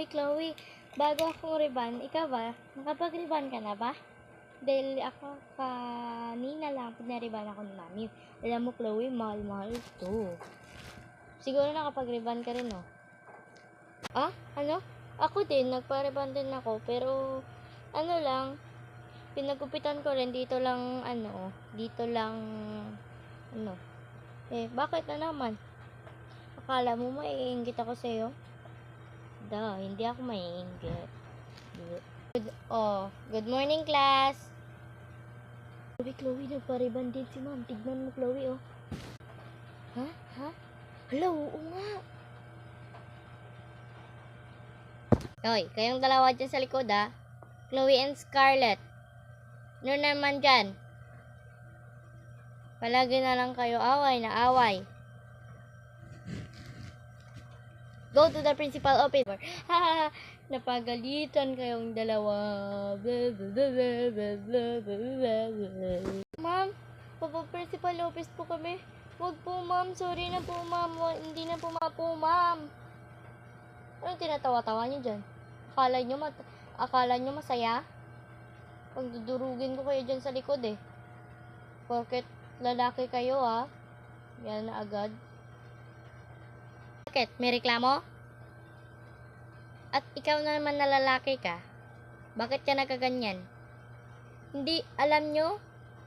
Chloe, bago ako riban, ikaw ba? Nakapag-riban ka na ba? Dahil ako kanina lang pinariban ako ni Mami. Alam mo, Chloe, mahal-mahal ito. Siguro nakapag-riban ka rin, no? Ah? Ano? Ako din, nagpa-riban din ako. Pero, ano lang, pinagupitan ko rin dito lang, bakit na naman? Akala mo maiinggit ako sa'yo? Hindi ako maiinggit. Good morning, class! Chloe, nagpariban din si ma'am. Tignan mo, Chloe, oh. Ha? Hala, oo nga. Hoy, kayong dalawa dyan sa likod, ha? Chloe and Scarlett. Ano naman dyan? Palagi na lang kayo away na away. Go to the principal office. Ha, napagalitan kayong dalawa. Ma'am, principal office po kami. Wag po, ma'am. Sorry na po, ma'am. Hindi na po ma'am. Ano tinatawa-tawa niyo dyan? Akala nyo masaya? Pag dudurugin ko kayo dyan sa likod, eh. Porket lalaki kayo, ha? Yan na agad. Bakit? May reklamo? At ikaw naman na lalaki ka. Bakit ka nakaganyan? Hindi, alam nyo,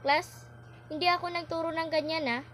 class, hindi ako nagturo ng ganyan, ha?